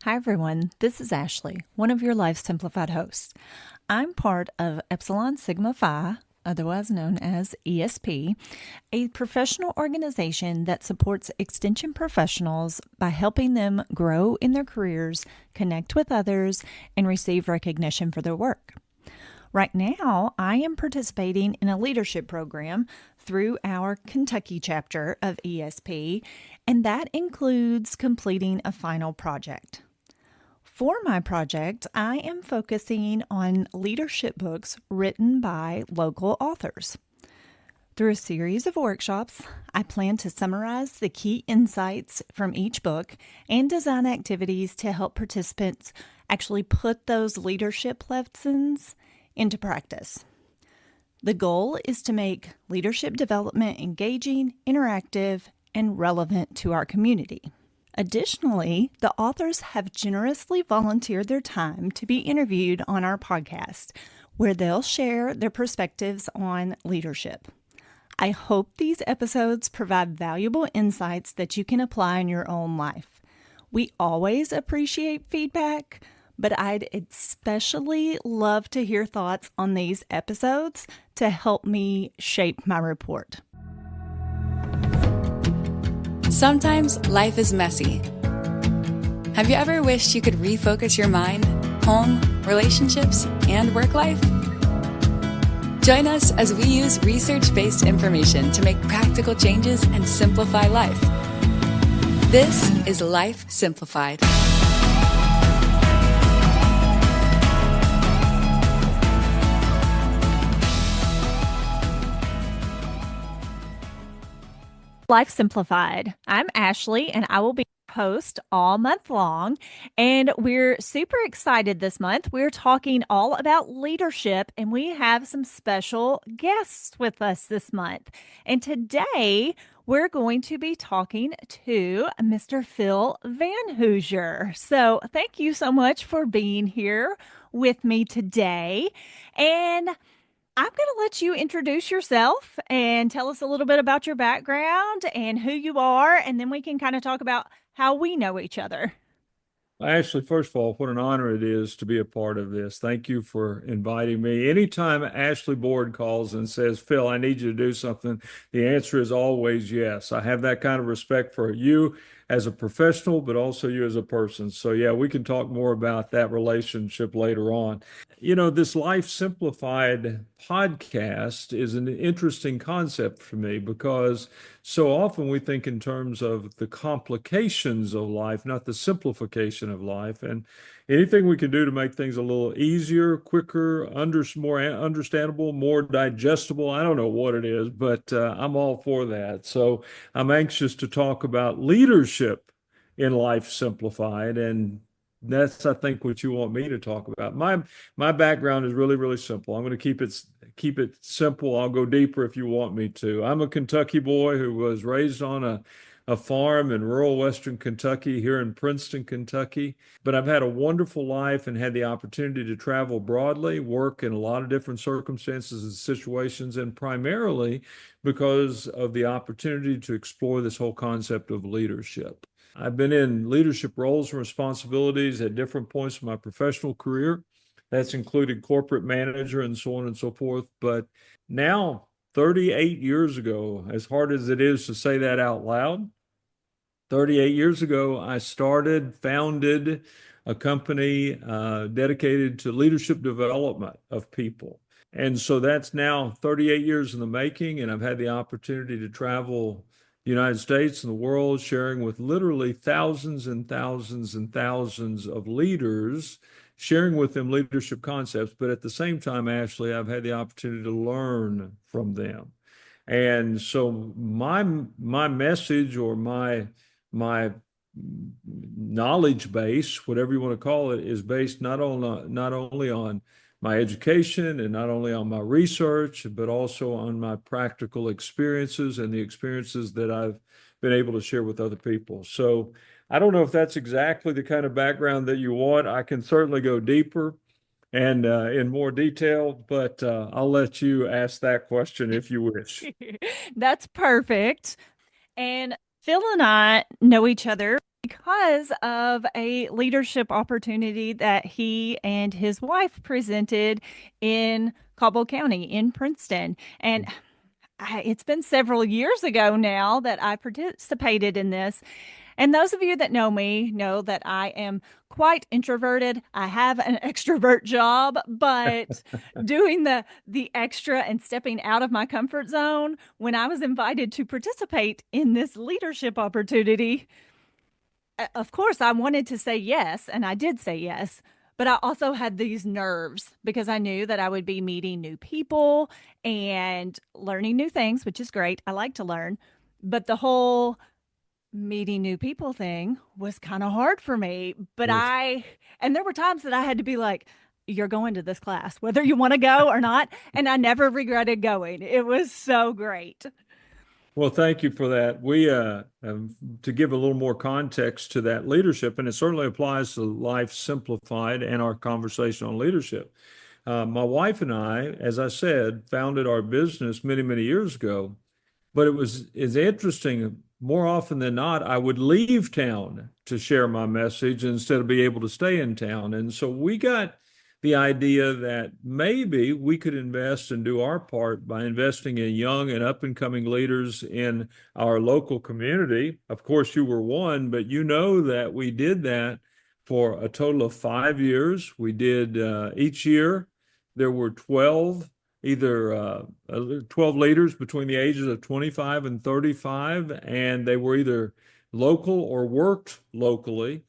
Hi, everyone. This is Ashley, one of your Life Simplified hosts. I'm part of Epsilon Sigma Phi, otherwise known as ESP, a professional organization that supports extension professionals by helping them grow in their careers, connect with others, and receive recognition for their work. Right now, I am participating in a leadership program through our Kentucky chapter of ESP, and that includes completing a final project. For my project, I am focusing on leadership books written by local authors. Through a series of workshops, I plan to summarize the key insights from each book and design activities to help participants actually put those leadership lessons into practice. The goal is to make leadership development engaging, interactive, and relevant to our community. Additionally, the authors have generously volunteered their time to be interviewed on our podcast, where they'll share their perspectives on leadership. I hope these episodes provide valuable insights that you can apply in your own life. We always appreciate feedback, but I'd especially love to hear thoughts on these episodes to help me shape my report. Sometimes life is messy. Have you ever wished you could refocus your mind, home, relationships, and work life? Join us as we use research-based information to make practical changes and simplify life. This is Life Simplified. Life Simplified. I'm Ashley, and I will be your host all month long. And we're super excited this month. We're talking all about leadership, and we have some special guests with us this month. And today, we're going to be talking to Mr. Phil Van Hooser. So thank you so much for being here with me today. And I'm going to let you introduce yourself and tell us a little bit about your background and who you are, and then we can kind of talk about how we know each other. Ashley, first of all, what an honor it is to be a part of this. Thank you for inviting me. Anytime Ashley Board calls and says, Phil, I need you to do something, the answer is always yes. I have that kind of respect for you as a professional, but also you as a person. So, yeah, we can talk more about that relationship later on. You know, this Life Simplified podcast is an interesting concept for me because so often we think in terms of the complications of life, not the simplification of life. And anything we can do to make things a little easier, quicker, more understandable, more digestible. I don't know what it is, but I'm all for that. So I'm anxious to talk about leadership in Life Simplified, and that's, I think, what you want me to talk about. My background is really, really simple. I'm going to keep it simple. I'll go deeper if you want me to. I'm a Kentucky boy who was raised on a farm in rural Western Kentucky, here in Princeton, Kentucky. But I've had a wonderful life and had the opportunity to travel broadly, work in a lot of different circumstances and situations, and primarily because of the opportunity to explore this whole concept of leadership. I've been in leadership roles and responsibilities at different points in my professional career. That's included corporate manager and so on and so forth. But now, 38 years ago, as hard as it is to say that out loud, 38 years ago, I founded a company dedicated to leadership development of people. And so that's now 38 years in the making, and I've had the opportunity to travel the United States and the world, sharing with literally thousands and thousands and thousands of leaders, sharing with them leadership concepts. But at the same time, Ashley, I've had the opportunity to learn from them. And so my message, or my knowledge base, whatever you want to call it, is based not only on my education and not only on my research, but also on my practical experiences and the experiences that I've been able to share with other people. So I don't know if that's exactly the kind of background that you want. I can certainly go deeper and in more detail, but I'll let you ask that question if you wish. That's perfect. And Phil and I know each other because of a leadership opportunity that he and his wife presented in Cobble County in Princeton. And it's been several years ago now that I participated in this. And those of you that know me know that I am quite introverted. I have an extrovert job, but doing the extra and stepping out of my comfort zone, when I was invited to participate in this leadership opportunity, of course, I wanted to say yes, and I did say yes. But I also had these nerves because I knew that I would be meeting new people and learning new things, which is great. I like to learn. But the whole meeting new people thing was kind of hard for me. Yes. And there were times that I had to be like, you're going to this class, whether you want to go or not. And I never regretted going. It was so great. Well, thank you for that. We, to give a little more context to that leadership, and it certainly applies to Life Simplified and our conversation on leadership. My wife and I, as I said, founded our business many, many years ago. But it's interesting. More often than not, I would leave town to share my message instead of be able to stay in town. And so we got the idea that maybe we could invest and do our part by investing in young and up and coming leaders in our local community. Of course, you were one, but you know that we did that for a total of 5 years. We did each year, there were 12 either 12 leaders between the ages of 25 and 35, and they were either local or worked locally.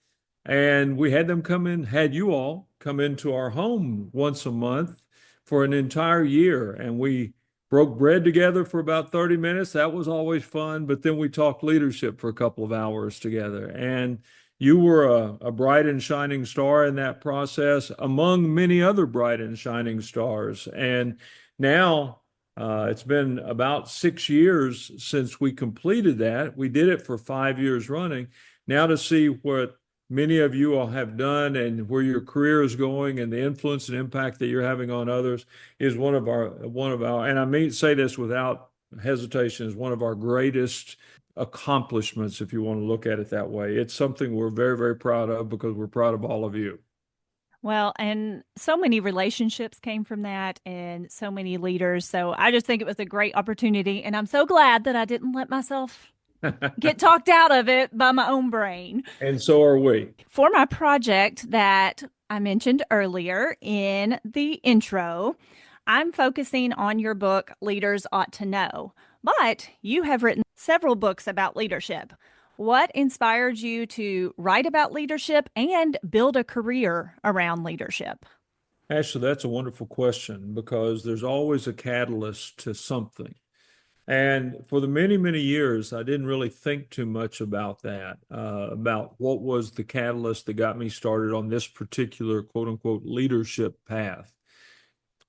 And we had them come in, had you all come into our home once a month for an entire year. And we broke bread together for about 30 minutes. That was always fun. But then we talked leadership for a couple of hours together. And you were a bright and shining star in that process, among many other bright and shining stars. And now, it's been about 6 years since we completed that. We did it for 5 years running. Now to see what many of you all have done and where your career is going and the influence and impact that you're having on others is one of our, and I mean say this without hesitation, is one of our greatest accomplishments, if you want to look at it that way. It's something we're very, very proud of because we're proud of all of you. Well, and so many relationships came from that and so many leaders. So I just think it was a great opportunity. And I'm so glad that I didn't let myself get talked out of it by my own brain. And so are we. For my project that I mentioned earlier in the intro, I'm focusing on your book, Leaders Ought to Know. But you have written several books about leadership. What inspired you to write about leadership and build a career around leadership? Actually, that's a wonderful question because there's always a catalyst to something. And for the many, many years, I didn't really think too much about that, about what was the catalyst that got me started on this particular quote unquote leadership path.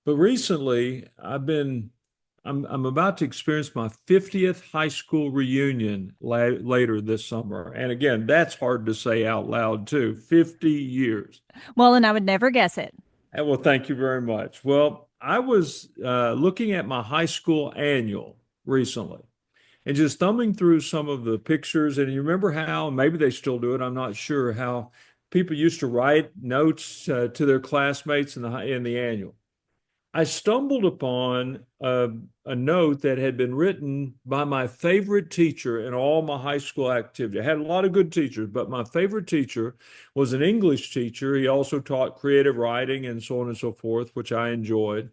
But recently, I'm about to experience my 50th high school reunion later this summer. And again, that's hard to say out loud too. 50 years. Well, and I would never guess it. Well, thank you very much. Well, I was looking at my high school annual recently and just thumbing through some of the pictures. And you remember how, maybe they still do it, I'm not sure, how people used to write notes to their classmates in the annual. I stumbled upon a note that had been written by my favorite teacher in all my high school activity. I had a lot of good teachers, but my favorite teacher was an English teacher. He also taught creative writing and so on and so forth, which I enjoyed.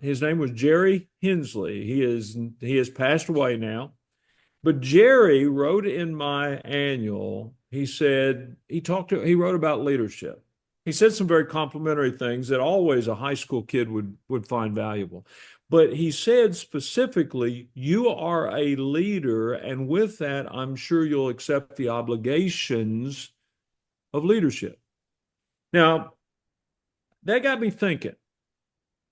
His name was Jerry Hensley. He has passed away now. But Jerry wrote in my annual, he wrote about leadership. He said some very complimentary things that always a high school kid would find valuable. But he said specifically, you are a leader, and with that, I'm sure you'll accept the obligations of leadership. Now, that got me thinking.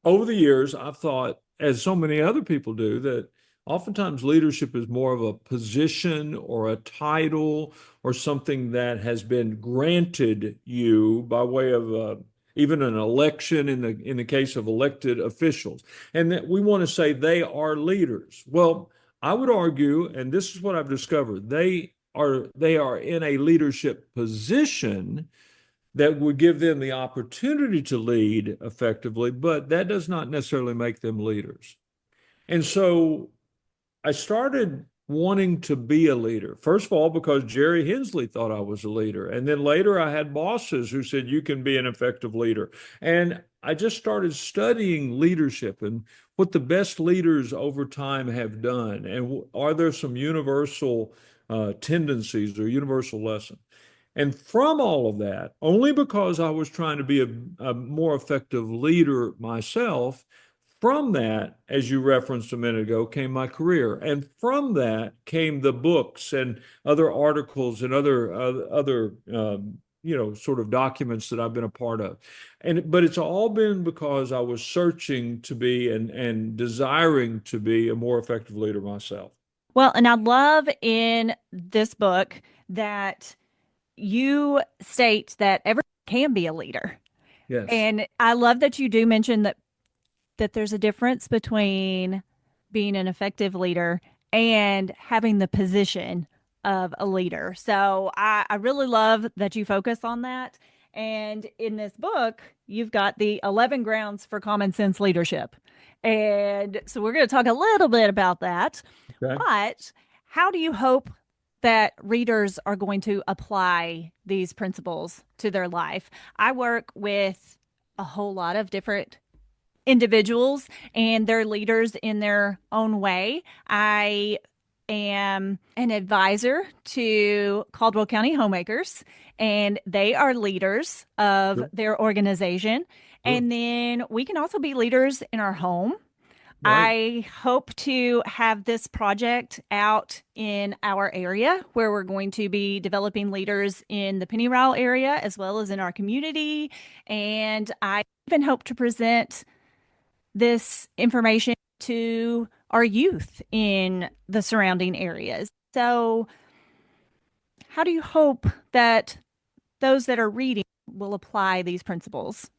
Over the years, I've thought, as so many other people do, that oftentimes leadership is more of a position or a title or something that has been granted you by way of even an election in the case of elected officials. And that we want to say they are leaders. Well, I would argue, and this is what I've discovered, they they are in a leadership position that would give them the opportunity to lead effectively, but that does not necessarily make them leaders. And so I started wanting to be a leader. First of all, because Jerry Hensley thought I was a leader. And then later I had bosses who said, you can be an effective leader. And I just started studying leadership and what the best leaders over time have done. And are there some universal tendencies or universal lessons? And from all of that, only because I was trying to be a more effective leader myself, from that, as you referenced a minute ago, came my career. And from that came the books and other articles and other sort of documents that I've been a part of. But it's all been because I was searching to be and desiring to be a more effective leader myself. Well, and I love in this book that you state that everyone can be a leader. Yes. And I love that you do mention that there's a difference between being an effective leader and having the position of a leader. So I really love that you focus on that. And in this book, you've got the 11 grounds for common sense leadership. And so we're going to talk a little bit about that. Okay. But how do you hope that readers are going to apply these principles to their life? I work with a whole lot of different individuals and they're leaders in their own way. I am an advisor to Caldwell County Homemakers, and they are leaders of Sure. their organization. Sure. And then we can also be leaders in our home. Right. I hope to have this project out in our area where we're going to be developing leaders in the Penny Rowell area as well as in our community. And I even hope to present this information to our youth in the surrounding areas. So, how do you hope that those that are reading will apply these principles?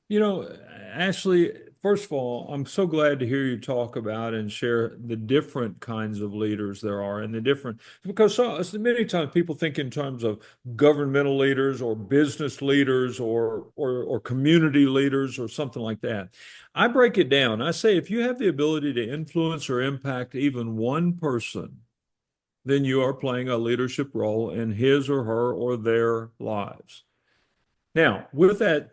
You know, Ashley, first of all, I'm so glad to hear you talk about and share the different kinds of leaders there are and the different, because so many times people think in terms of governmental leaders or business leaders or community leaders or something like that. I break it down. I say if you have the ability to influence or impact even one person, then you are playing a leadership role in his or her or their lives. Now, with that,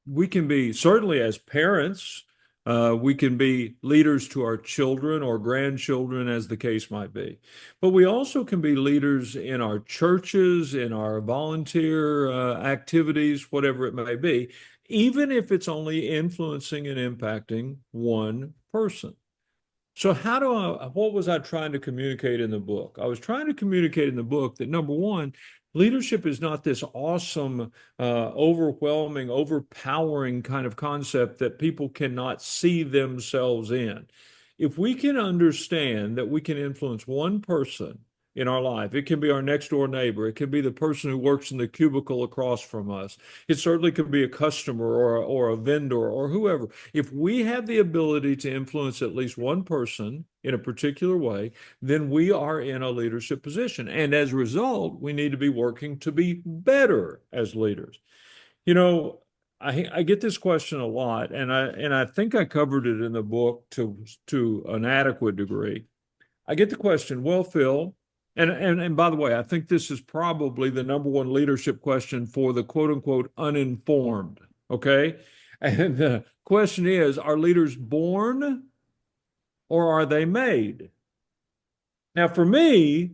we can be certainly as parents, we can be leaders to our children or grandchildren, as the case might be. But we also can be leaders in our churches, in our volunteer activities, whatever it may be, even if it's only influencing and impacting one person. So what was I trying to communicate in the book? I was trying to communicate in the book that number one, leadership is not this awesome, overwhelming, overpowering kind of concept that people cannot see themselves in. If we can understand that we can influence one person in our life, it can be our next door neighbor, it can be the person who works in the cubicle across from us, it certainly could be a customer or a vendor or whoever. If we have the ability to influence at least one person in a particular way, then we are in a leadership position. And as a result, we need to be working to be better as leaders. You know, I get this question a lot, and I think I covered it in the book to an adequate degree. I get the question, well, Phil, and by the way, I think this is probably the number one leadership question for the quote unquote uninformed. Okay. And the question is, are leaders born or are they made? Now, for me,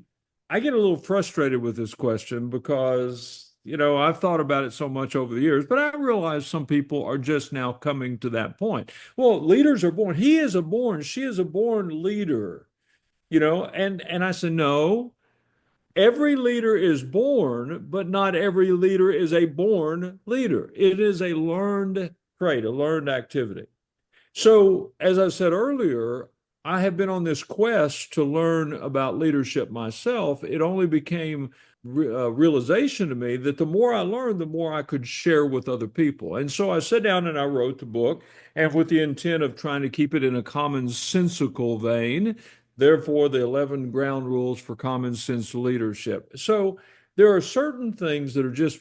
I get a little frustrated with this question because, I've thought about it so much over the years, but I realize some people are just now coming to that point. Well, leaders are born. She is a born leader. And I said, no, every leader is born, but not every leader is a born leader. It is a learned trait, a learned activity. So, as I said earlier, I have been on this quest to learn about leadership myself. It only became realization to me that the more I learned, the more I could share with other people. And so I sat down and I wrote the book, and with the intent of trying to keep it in a commonsensical vein, Therefore, the 11 ground rules for common sense leadership. So there are certain things that are just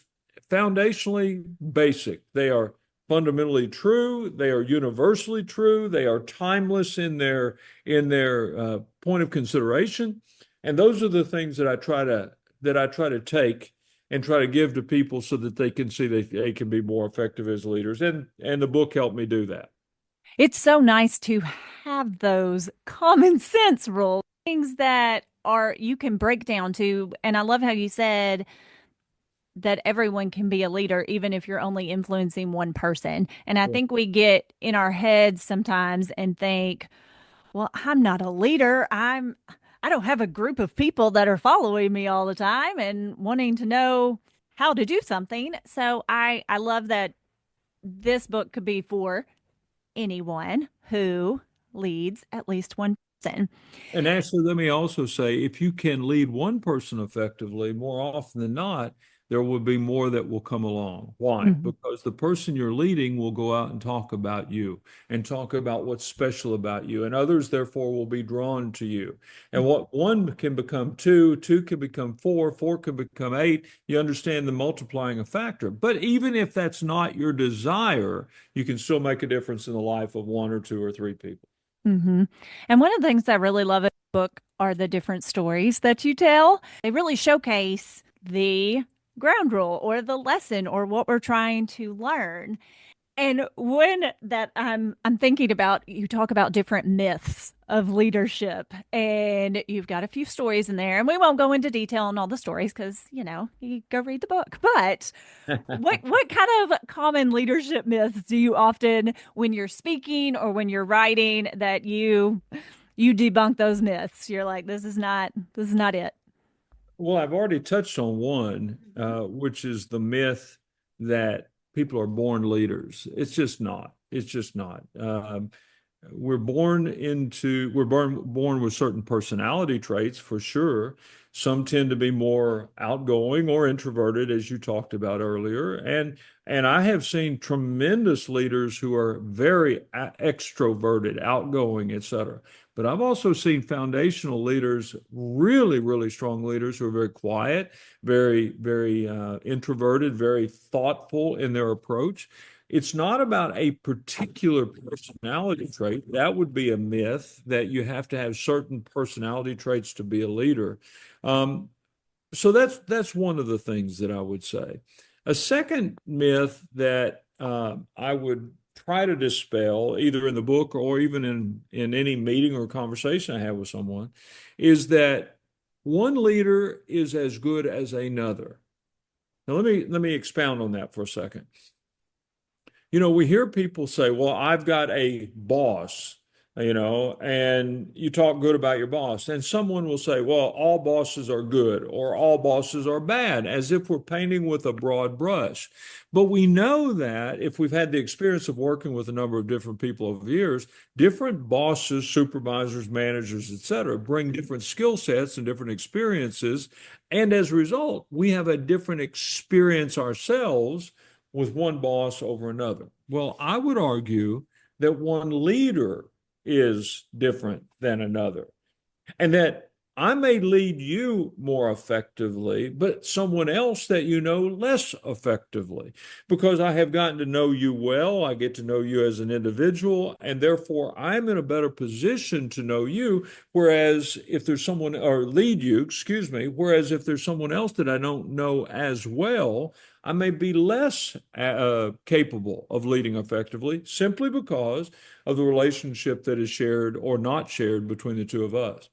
foundationally basic. They are fundamentally true. They are universally true. They are timeless in their point of consideration. And those are the things that I try to take and try to give to people so that they can see they can be more effective as leaders. And the book helped me do that. It's so nice to have those common sense rules, things that are you can break down to. And I love how you said that everyone can be a leader, even if you're only influencing one person. And I Yeah. think we get in our heads sometimes and think, well, I'm not a leader. I don't have a group of people that are following me all the time and wanting to know how to do something. So I love that this book could be for anyone who leads at least one person. And actually, let me also say, if you can lead one person effectively, more often than not, there will be more that will come along. Why? Mhm. Because the person you're leading will go out and talk about you and talk about what's special about you, and others, therefore, will be drawn to you. And what one can become two, two can become four, four can become eight. You understand the multiplying a factor. But even if that's not your desire, you can still make a difference in the life of one or two or three people. Mm-hmm. And one of the things I really love in the book are the different stories that you tell. They really showcase the ground rule or the lesson or what we're trying to learn. And when that I'm thinking about, you talk about different myths of leadership, and you've got a few stories in there, and we won't go into detail on all the stories because you go read the book. But what kind of common leadership myths do you often, when you're speaking or when you're writing, that you debunk those myths? You're like, this is not it. Well, I've already touched on one, which is the myth that people are born leaders. It's just not. It's just not. We're born with certain personality traits for sure. Some tend to be more outgoing or introverted, as you talked about earlier, and I have seen tremendous leaders who are very extroverted, outgoing, etc. But I've also seen foundational leaders, really, really strong leaders who are very quiet, very introverted, very thoughtful in their approach. It's not about a particular personality trait. That would be a myth that you have to have certain personality traits to be a leader. Um, so that's one of the things that I would say. A second myth that I would try to dispel, either in the book or even in any meeting or conversation I have with someone, is that one leader is as good as another. Now let me expound on that for a second. We hear people say, well, I've got a boss, and you talk good about your boss. And someone will say, well, all bosses are good or all bosses are bad, as if we're painting with a broad brush. But we know that if we've had the experience of working with a number of different people over the years, different bosses, supervisors, managers, et cetera, bring different skill sets and different experiences. And as a result, we have a different experience ourselves with one boss over another. Well, I would argue that one leader is different than another, and that I may lead you more effectively, but someone else that you know less effectively, because I have gotten to know you well. I get to know you as an individual, and therefore I'm in a better position to know you. Whereas if there's someone, or lead you, excuse me, whereas if there's someone else that I don't know as well, I may be less capable of leading effectively simply because of the relationship that is shared or not shared between the two of us.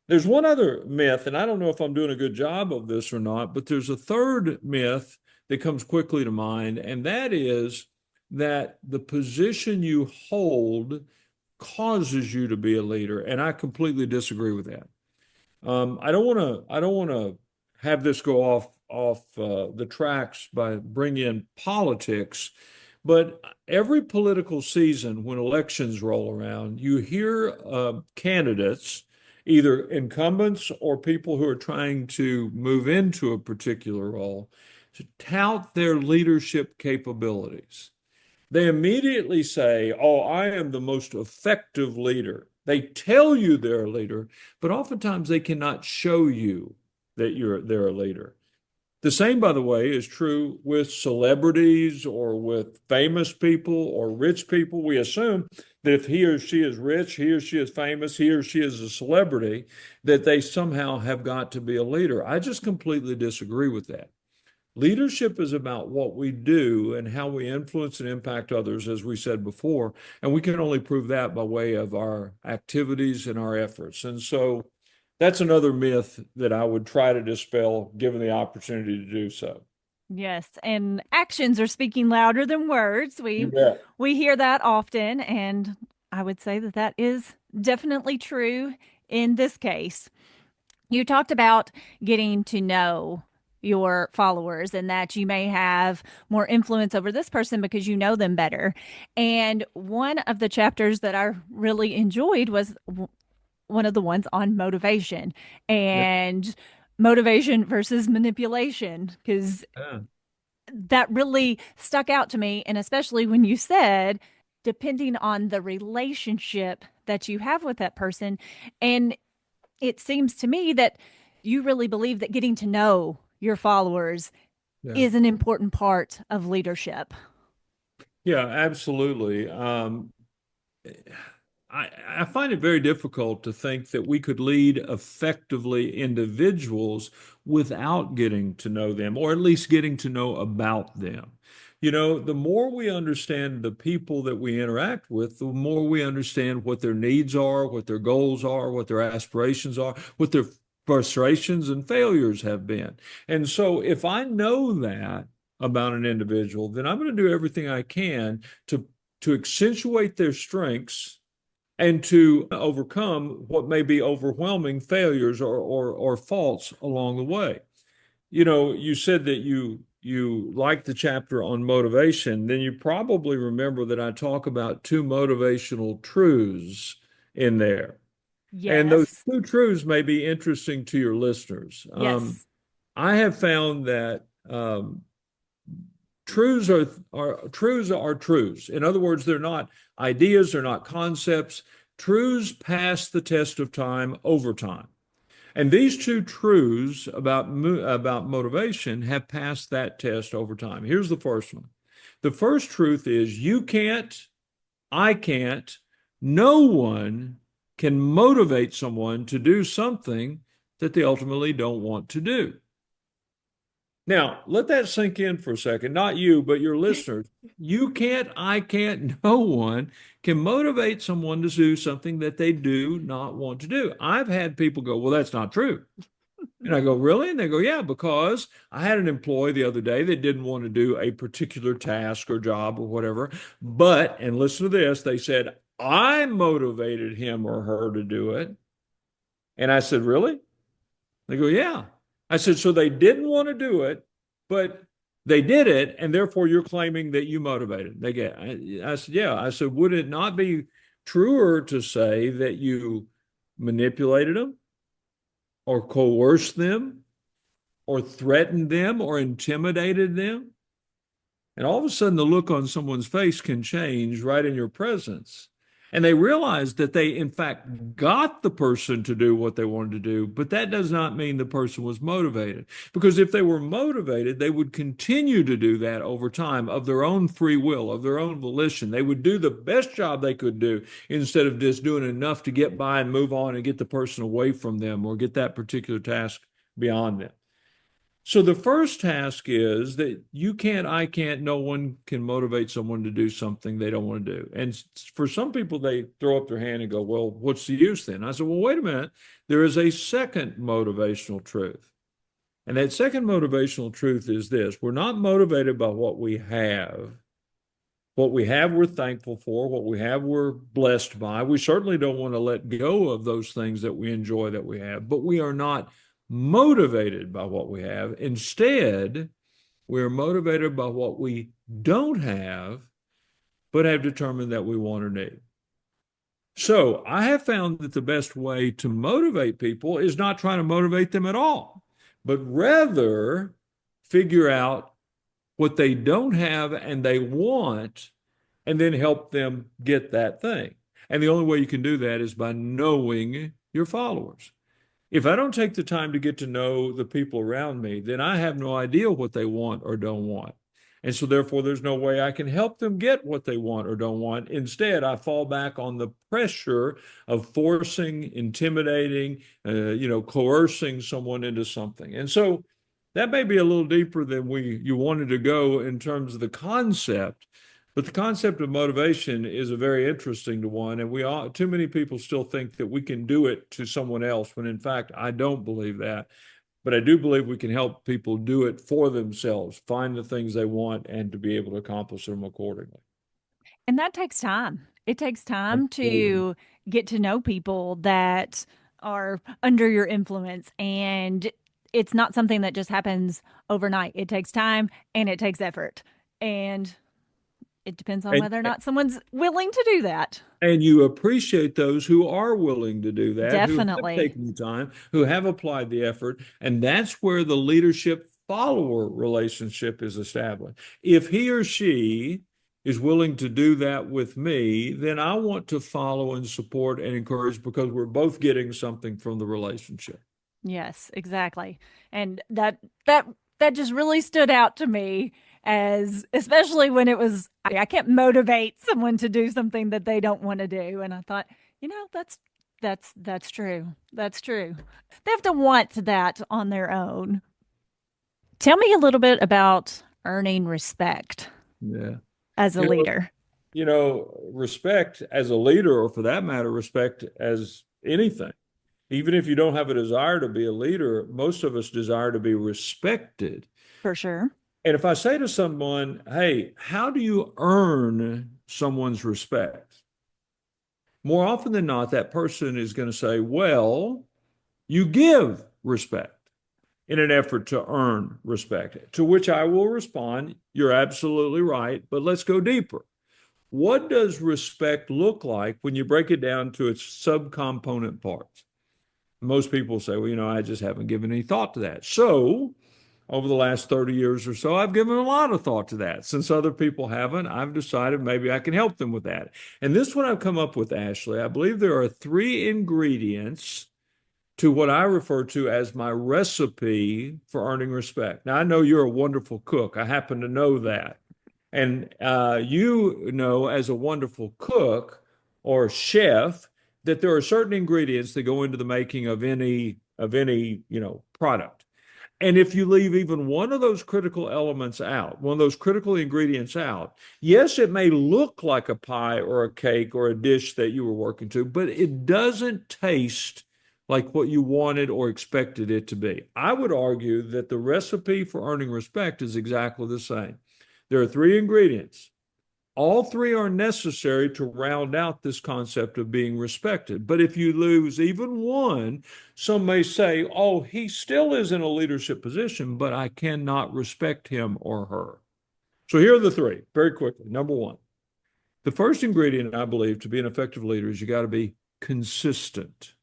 There's one other myth, and I don't know if I'm doing a good job of this or not, but there's a third myth that comes quickly to mind, and that is that the position you hold causes you to be a leader, and I completely disagree with that. I don't want to have this go off the tracks by bringing in politics, but every political season, when elections roll around, you hear candidates, either incumbents or people who are trying to move into a particular role, to tout their leadership capabilities. They immediately say, oh, I am the most effective leader. They tell you they're a leader, but oftentimes they cannot show you that they're a leader. The same, by the way, is true with celebrities or with famous people or rich people. We assume that if he or she is rich, he or she is famous, he or she is a celebrity, that they somehow have got to be a leader. I just completely disagree with that. Leadership is about what we do and how we influence and impact others, as we said before. And we can only prove that by way of our activities and our efforts. And so that's another myth that I would try to dispel given the opportunity to do so. Yes, and actions are speaking louder than words. You We bet. we hear that often, and I would say that that is definitely true in this case. You talked about getting to know your followers and that you may have more influence over this person because you know them better. And one of the chapters that I really enjoyed was one of the ones on motivation Yeah. and motivation versus manipulation, because Yeah. that really stuck out to me. And especially when you said, depending on the relationship that you have with that person. And it seems to me that you really believe that getting to know your followers Yeah. is an important part of leadership. Yeah, absolutely. I find it very difficult to think that we could lead effectively individuals without getting to know them, or at least getting to know about them. You know, the more we understand the people that we interact with, the more we understand what their needs are, what their goals are, what their aspirations are, what their frustrations and failures have been. And so if I know that about an individual, then I'm going to do everything I can to accentuate their strengths and to overcome what may be overwhelming failures or faults along the way. You know, you said that you like the chapter on motivation, then you probably remember that I talk about two motivational truths in there. And those Yes. two truths may be interesting to your listeners. Yes. I have found that truths are truths. In other words, they're not ideas, they're not concepts. Truths pass the test of time over time. And these two truths about motivation have passed that test over time. Here's the first one. The first truth is you can't, I can't, no one can motivate someone to do something that they ultimately don't want to do. Now, let that sink in for a second. Not you, but your listeners. You can't, I can't, no one can motivate someone to do something that they do not want to do. I've had people go, well, that's not true. And I go, really? And they go, yeah, because I had an employee the other day that didn't want to do a particular task or job or whatever. But, and listen to this, they said, I motivated him or her to do it. And I said, really? They go, yeah. I said, so they didn't want to do it, but they did it, and therefore you're claiming that you motivated. I said, yeah. I said, would it not be truer to say that you manipulated them or coerced them or threatened them or intimidated them? And all of a sudden, the look on someone's face can change right in your presence. And they realize that they, in fact, got the person to do what they wanted to do, but that does not mean the person was motivated. Because if they were motivated, they would continue to do that over time of their own free will, of their own volition. They would do the best job they could do instead of just doing enough to get by and move on and get the person away from them or get that particular task beyond them. So the first task is that you can't, I can't, no one can motivate someone to do something they don't want to do. And for some people, they throw up their hand and go, well, what's the use then? I said, well, wait a minute. There is a second motivational truth. And that second motivational truth is this: we're not motivated by what we have. What we have, we're thankful for. What we have, we're blessed by. We certainly don't want to let go of those things that we enjoy that we have, but we are not motivated by what we have. Instead, we're motivated by what we don't have, but have determined that we want or need. So I have found that the best way to motivate people is not trying to motivate them at all, but rather figure out what they don't have and they want, and then help them get that thing. And the only way you can do that is by knowing your followers. If I don't take the time to get to know the people around me, then I have no idea what they want or don't want. And so therefore, there's no way I can help them get what they want or don't want. Instead, I fall back on the pressure of forcing, intimidating, coercing someone into something. And so that may be a little deeper than you wanted to go in terms of the concept, but the concept of motivation is a very interesting one, and too many people still think that we can do it to someone else, when in fact I don't believe that. But I do believe we can help people do it for themselves, find the things they want, and to be able to accomplish them accordingly. And that takes time. It takes time Absolutely. to get to know people that are under your influence. And it's not something that just happens overnight. It takes time and it takes effort. And it depends on And, whether or not someone's willing to do that. and you appreciate those who are willing to do that, who have Definitely. taken the time, who have applied the effort. And that's where the leadership follower relationship is established. If he or she is willing to do that with me, then I want to follow and support and encourage, because we're both getting something from the relationship. Yes, exactly. And that just really stood out to me, as especially when it was I can't motivate someone to do something that they don't want to do. And I thought, that's true. That's true. They have to want that on their own. Tell me a little bit about earning respect Yeah. as a You know, leader. Respect as a leader, or for that matter, respect as anything. Even if you don't have a desire to be a leader, most of us desire to be respected. For sure. And if I say to someone, hey, how do you earn someone's respect? More often than not, that person is going to say, well, you give respect in an effort to earn respect. To which I will respond, you're absolutely right, but let's go deeper. What does respect look like when you break it down to its subcomponent parts? Most people say, well, I just haven't given any thought to that. So, over the last 30 years or so, I've given a lot of thought to that. Since other people haven't, I've decided maybe I can help them with that. And this one I've come up with, Ashley. I believe there are 3 ingredients to what I refer to as my recipe for earning respect. Now, I know you're a wonderful cook. I happen to know that. And as a wonderful cook or chef, that there are certain ingredients that go into the making of any product. And if you leave even one of those critical elements out, one of those critical ingredients out, yes, it may look like a pie or a cake or a dish that you were working to, but it doesn't taste like what you wanted or expected it to be. I would argue that the recipe for earning respect is exactly the same. There are 3 ingredients. All 3 are necessary to round out this concept of being respected. But if you lose even one, some may say, oh, he still is in a leadership position, but I cannot respect him or her. So here are the 3 very quickly. Number 1, the first ingredient, I believe, to be an effective leader is you got to be consistent.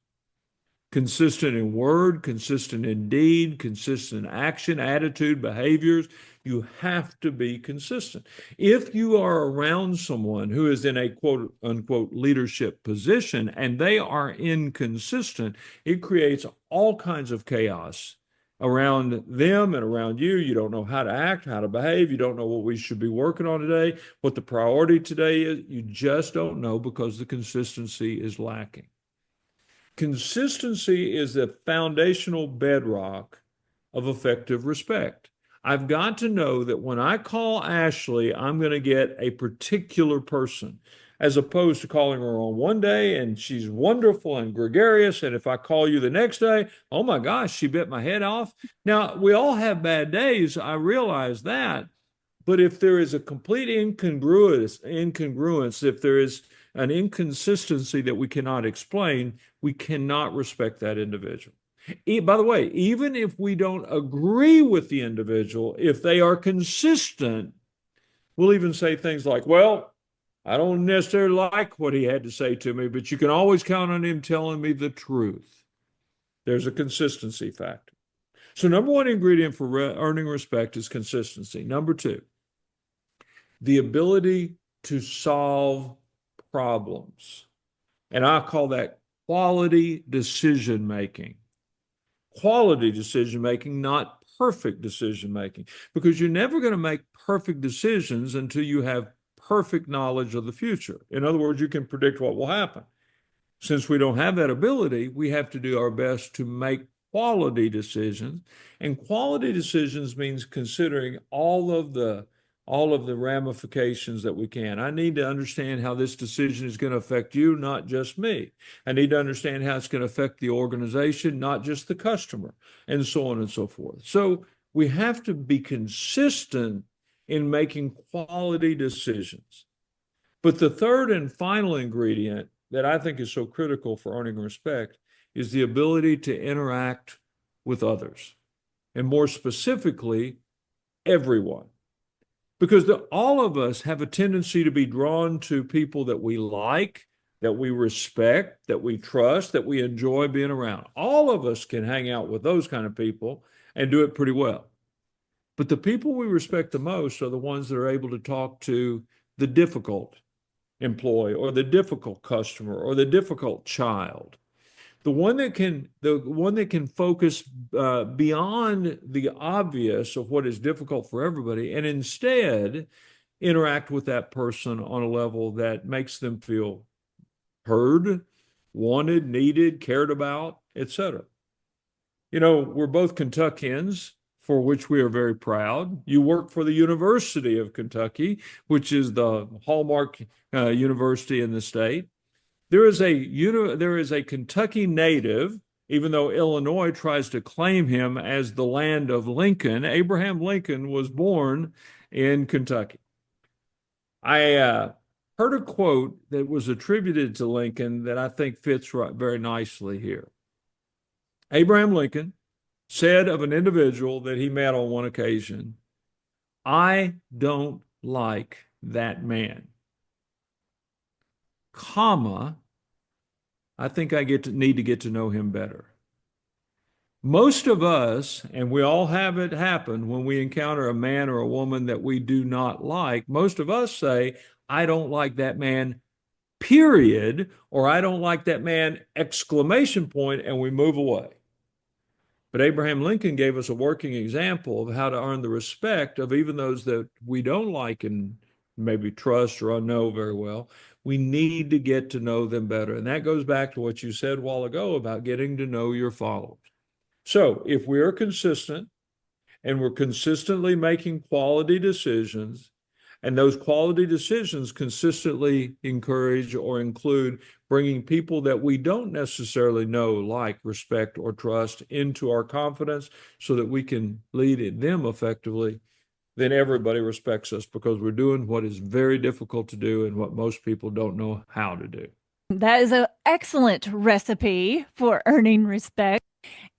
Consistent in word, consistent in deed, consistent in action, attitude, behaviors. You have to be consistent. If you are around someone who is in a quote unquote leadership position and they are inconsistent, it creates all kinds of chaos around them and around you. You don't know how to act, how to behave. You don't know what we should be working on today, what the priority today is. You just don't know, because the consistency is lacking. Consistency is the foundational bedrock of effective respect. I've got to know that when I call Ashley, I'm going to get a particular person, as opposed to calling her on one day and she's wonderful and gregarious. And if I call you the next day, oh my gosh, she bit my head off. Now, we all have bad days. I realize that. But if there is a complete incongruence, if there is an inconsistency that we cannot explain, we cannot respect that individual. By the way, even if we don't agree with the individual, if they are consistent, we'll even say things like, well, I don't necessarily like what he had to say to me, but you can always count on him telling me the truth. There's a consistency factor. So, number 1 ingredient for earning respect is consistency. Number 2, the ability to solve problems. And I call that quality decision making. Quality decision making, not perfect decision making, because you're never going to make perfect decisions until you have perfect knowledge of the future. In other words, you can predict what will happen. Since we don't have that ability, we have to do our best to make quality decisions. And quality decisions means considering all of the ramifications that we can. I need to understand how this decision is going to affect you, not just me. I need to understand how it's going to affect the organization, not just the customer, and so on and so forth. So we have to be consistent in making quality decisions. But the third and final ingredient that I think is so critical for earning respect is the ability to interact with others, and more specifically, everyone. Because all of us have a tendency to be drawn to people that we like, that we respect, that we trust, that we enjoy being around. All of us can hang out with those kind of people and do it pretty well. But the people we respect the most are the ones that are able to talk to the difficult employee or the difficult customer or the difficult child. The one that can focus beyond the obvious of what is difficult for everybody, and instead interact with that person on a level that makes them feel heard, wanted, needed, cared about, etc. You know, we're both Kentuckians, for which we are very proud. You work for the University of Kentucky, which is the hallmark university in the state. There is a Kentucky native, even though Illinois tries to claim him as the land of Lincoln. Abraham Lincoln was born in Kentucky. I heard a quote that was attributed to Lincoln that I think fits very nicely here. Abraham Lincoln said of an individual that he met on one occasion, "I don't like that man, comma, I think I need to get to know him better." Most of us, and we all have it happen when we encounter a man or a woman that we do not like, most of us say, "I don't like that man, period," or "I don't like that man, exclamation point," and we move away. But Abraham Lincoln gave us a working example of how to earn the respect of even those that we don't like and maybe trust or know very well. We need to get to know them better. And that goes back to what you said a while ago about getting to know your followers. So if we are consistent and we're consistently making quality decisions, and those quality decisions consistently encourage or include bringing people that we don't necessarily know, like, respect, or trust into our confidence so that we can lead them effectively, then everybody respects us because we're doing what is very difficult to do and what most people don't know how to do. That is an excellent recipe for earning respect.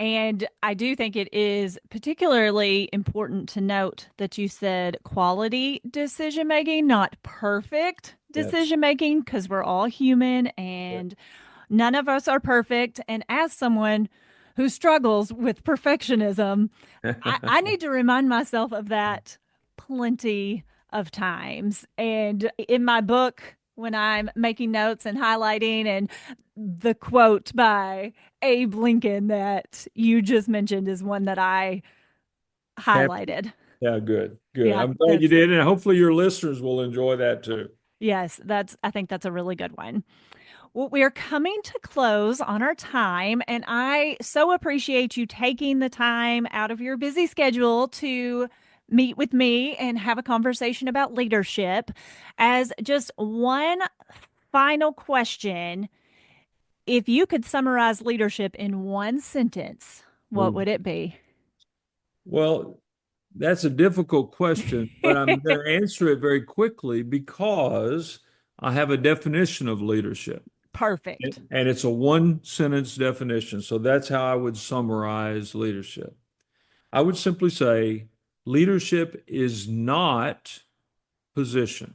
And I do think it is particularly important to note that you said quality decision making, not perfect decision making, because we're all human and none of us are perfect. And as someone who struggles with perfectionism, I need to remind myself of that plenty of times. And in my book, when I'm making notes and highlighting, and the quote by Abe Lincoln that you just mentioned is one that I highlighted. Yeah, good, good. Yeah, I'm glad you did, and hopefully your listeners will enjoy that too. yes, I think that's a really good one. Well, we are coming to close on our time, and I so appreciate you taking the time out of your busy schedule to meet with me and have a conversation about leadership. As just one final question, if you could summarize leadership in one sentence, what would it be? Well, that's a difficult question, but I'm going to answer it very quickly because I have a definition of leadership. Perfect. And it's a one sentence definition. So that's how I would summarize leadership. I would simply say leadership is not position,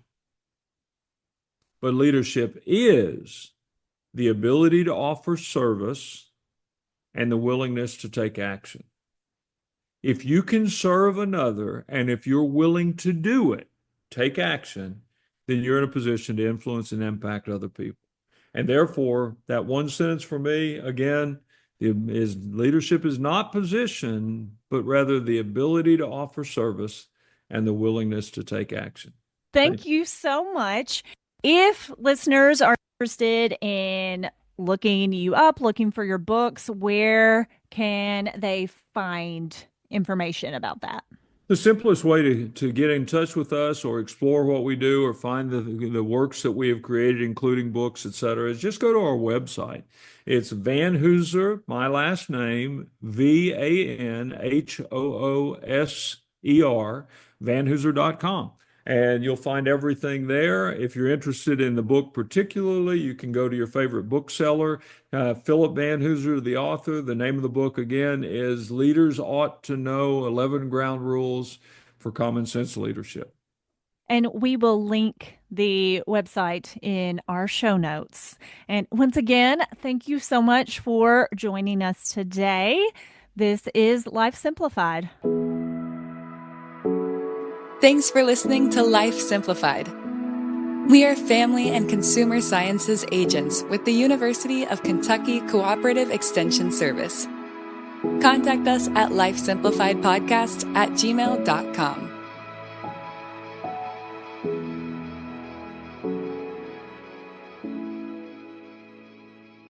but leadership is the ability to offer service and the willingness to take action. If you can serve another and if you're willing to do it, take action, then you're in a position to influence and impact other people. And therefore, that one sentence for me, again, is leadership is not position, but rather the ability to offer service and the willingness to take action. Thank you so much. If listeners are interested in looking you up, looking for your books, where can they find information about that? The simplest way to get in touch with us or explore what we do or find the works that we have created, including books, et cetera, is just go to our website. It's Van Hooser, my last name, VanHooser, vanhooser.com. And you'll find everything there. If you're interested in the book particularly, you can go to your favorite bookseller. Phillip Van Hooser, the author, the name of the book again is Leaders Ought to Know 11 Ground Rules for Common Sense Leadership. And we will link the website in our show notes. And once again, thank you so much for joining us today. This is Life Simplified. Thanks for listening to Life Simplified. We are family and consumer sciences agents with the University of Kentucky Cooperative Extension Service. Contact us at lifesimplifiedpodcast@gmail.com.